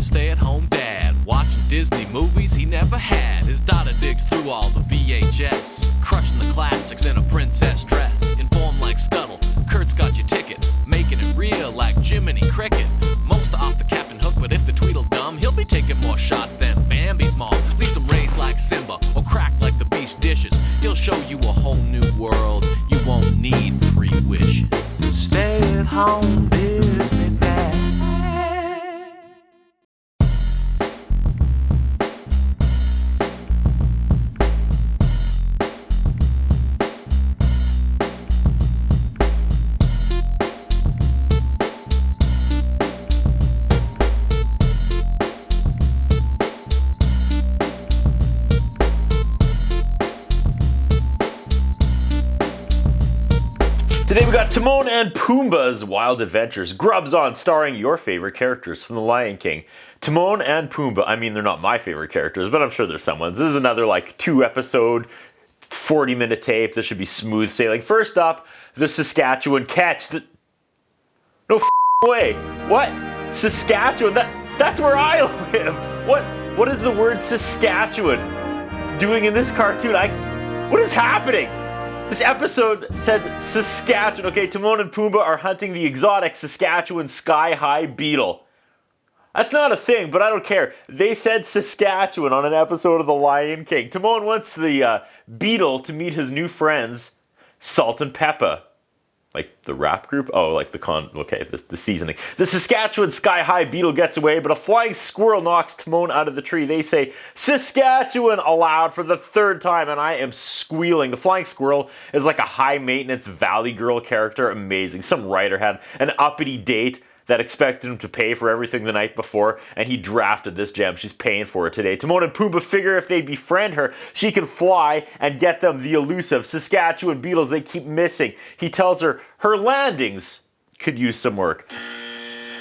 a stay-at-home dad, watching Disney movies he never had. His daughter digs through all the VHS, crushing the classics in a princess dress. Informed like Scuttle, Kurt's got your ticket, making it real like Jiminy Cricket. Most are off the Captain Hook, but if the Tweedledum, he'll be taking more shots than Bambi's mom. Leaves him raised like Simba, or cracked like the beach dishes. He'll show you a whole new world, you won't need 3 wishes. Stay at home, Disney Dad. Today we got Timon and Pumbaa's Wild Adventures. Grub's on, starring your favorite characters from The Lion King. Timon and Pumbaa, I mean, they're not my favorite characters, but I'm sure there's someone's. This is another, 2-episode, 40-minute tape. This should be smooth sailing. First up, the Saskatchewan catch. No way. What? Saskatchewan? That's where I live. What is the word Saskatchewan doing in this cartoon? What is happening? This episode said Saskatchewan. Okay, Timon and Pumbaa are hunting the exotic Saskatchewan sky-high beetle. That's not a thing, but I don't care. They said Saskatchewan on an episode of The Lion King. Timon wants the beetle to meet his new friends, Salt and Pepper. Like the rap group? Oh, like the seasoning. The Saskatchewan sky-high beetle gets away, but a flying squirrel knocks Timon out of the tree. They say, Saskatchewan, aloud for the 3rd time, and I am squealing. The flying squirrel is like a high-maintenance Valley Girl character. Amazing. Some writer had an uppity date that expected him to pay for everything the night before, and he drafted this gem. She's paying for it today. Timon and Pumbaa figure if they befriend her, she can fly and get them the elusive Saskatchewan beetles they keep missing. He tells her her landings could use some work.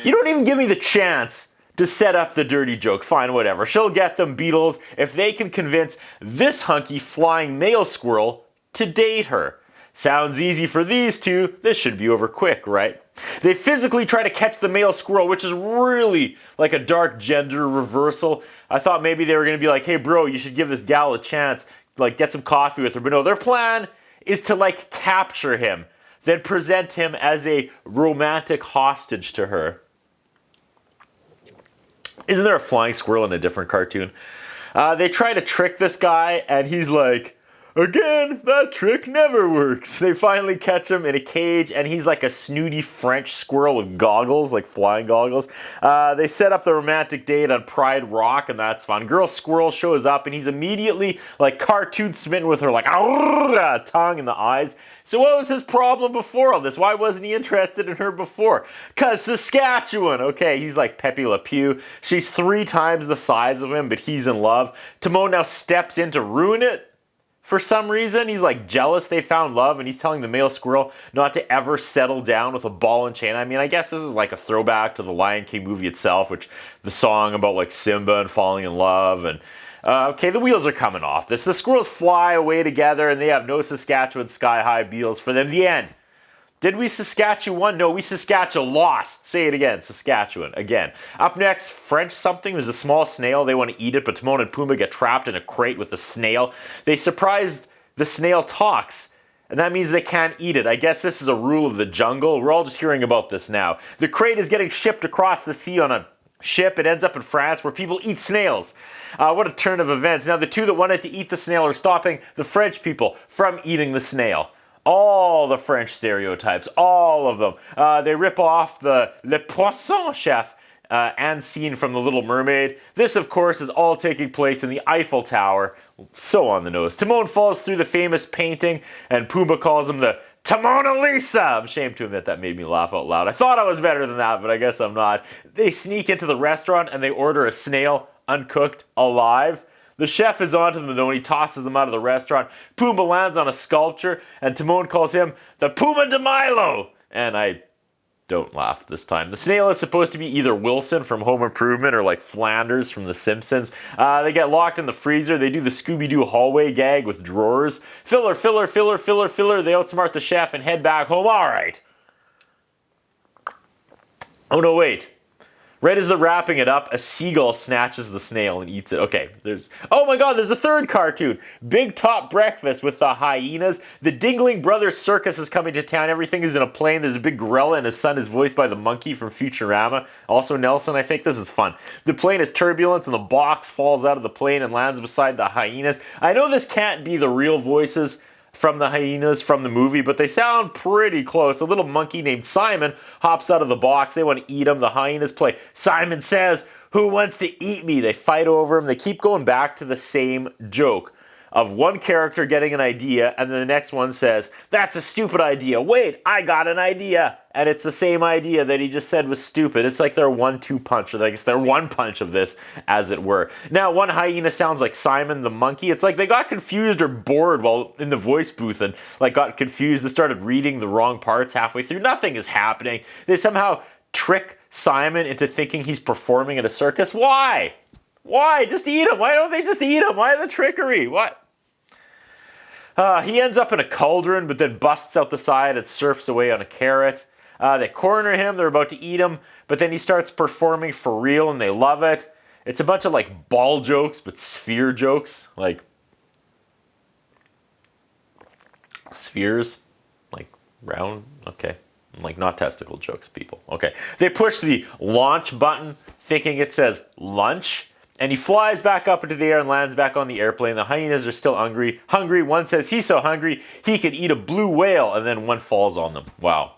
You don't even give me the chance to set up the dirty joke. Fine, whatever. She'll get them beetles if they can convince this hunky flying male squirrel to date her. Sounds easy for these two. This should be over quick, right? They physically try to catch the male squirrel, which is really like a dark gender reversal. I thought maybe they were going to be like, hey bro, you should give this gal a chance, get some coffee with her. But no, their plan is to capture him, then present him as a romantic hostage to her. Isn't there a flying squirrel in a different cartoon? They try to trick this guy, and he's like, again, that trick never works. They finally catch him in a cage, and he's like a snooty French squirrel with goggles, like flying goggles. They set up the romantic date on Pride Rock, and that's fun. Girl squirrel shows up, and he's immediately cartoon smitten with her, tongue in the eyes. So what was his problem before all this? Why wasn't he interested in her before? 'Cause Saskatchewan. Okay, he's like Pepe Le Pew. She's 3 times the size of him, but he's in love. Timon now steps in to ruin it. For some reason, he's jealous they found love, and he's telling the male squirrel not to ever settle down with a ball and chain. I mean, I guess this is a throwback to the Lion King movie itself, which the song about Simba and falling in love. And okay, the wheels are coming off this. The squirrels fly away together, and they have no Saskatchewan sky-high beetles for them. The end. Did we Saskatchewan? No, we Saskatchewan lost. Say it again, Saskatchewan, again. Up next, French something. There's a small snail. They want to eat it, but Timon and Pumbaa get trapped in a crate with the snail. They surprised the snail talks, and that means they can't eat it. I guess this is a rule of the jungle. We're all just hearing about this now. The crate is getting shipped across the sea on a ship. It ends up in France where people eat snails. What a turn of events. Now, the two that wanted to eat the snail are stopping the French people from eating the snail. All the French stereotypes, all of them. They rip off the Le Poisson chef and scene from The Little Mermaid. This, of course, is all taking place in the Eiffel Tower. So on the nose. Timon falls through the famous painting, and Pumbaa calls him the Timon Lisa. I'm ashamed to admit that made me laugh out loud. I thought I was better than that, but I guess I'm not. They sneak into the restaurant, and they order a snail, uncooked, alive. The chef is onto them though, and he tosses them out of the restaurant. Pumbaa lands on a sculpture, and Timon calls him the Puma de Milo. And I don't laugh this time. The snail is supposed to be either Wilson from Home Improvement or Flanders from The Simpsons. They get locked in the freezer. They do the Scooby-Doo hallway gag with drawers. Filler, filler, filler, filler, filler. They outsmart the chef and head back home. All right. Oh no, wait. Right as they're wrapping it up, a seagull snatches the snail and eats it. Okay, oh my god, there's a third cartoon. Big Top Breakfast with the hyenas. The Dingling Brothers Circus is coming to town. Everything is in a plane. There's a big gorilla and his son is voiced by the monkey from Futurama. Also Nelson, I think. This is fun. The plane is turbulent and the box falls out of the plane and lands beside the hyenas. I know this can't be the real voices from the hyenas from the movie, but they sound pretty close. A little monkey named Simon hops out of the box. They want to eat him. The hyenas play Simon Says, "Who wants to eat me?" They fight over him. They keep going back to the same joke of one character getting an idea, and then the next one says, "That's a stupid idea. Wait, I got an idea." And it's the same idea that he just said was stupid. It's like their 1-2 punch, or I guess their one punch of this, as it were. Now, one hyena sounds like Simon the monkey. It's like they got confused or bored while in the voice booth and like got confused and started reading the wrong parts halfway through. Nothing is happening. They somehow trick Simon into thinking he's performing at a circus. Why? Why? Just eat him. Why don't they just eat him? Why the trickery? What? He ends up in a cauldron, but then busts out the side and surfs away on a carrot. They corner him. They're about to eat him, but then he starts performing for real, and they love it. It's a bunch of like ball jokes, but sphere jokes, like spheres, like round. Okay, like not testicle jokes, people. Okay, they push the launch button, thinking it says lunch. And he flies back up into the air and lands back on the airplane. The hyenas are still hungry. One says he's so hungry he could eat a blue whale, and then one falls on them. Wow.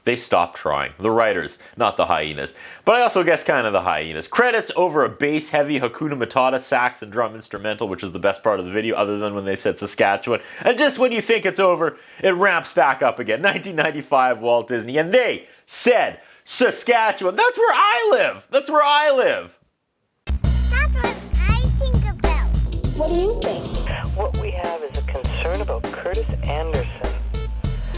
They stopped trying. The writers, not the hyenas. But I also guess kind of the hyenas. Credits over a bass-heavy Hakuna Matata sax and drum instrumental, which is the best part of the video, other than when they said Saskatchewan. And just when you think it's over, it ramps back up again. 1995, Walt Disney. And they said Saskatchewan. That's where I live. That's where I live. That's what I think about. What do you think? What we have is a concern about Curtis Anderson.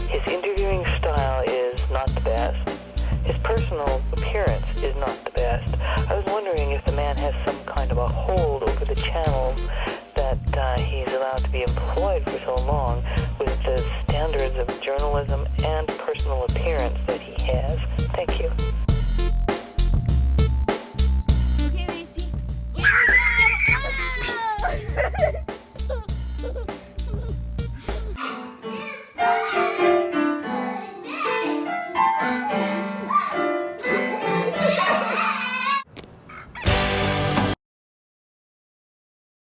His interviewing style is not the best. His personal appearance is not the best. I was wondering if the man has some kind of a hold over the channel that he's allowed to be employed for so long with the standards of journalism and personal appearance that he has. Thank you.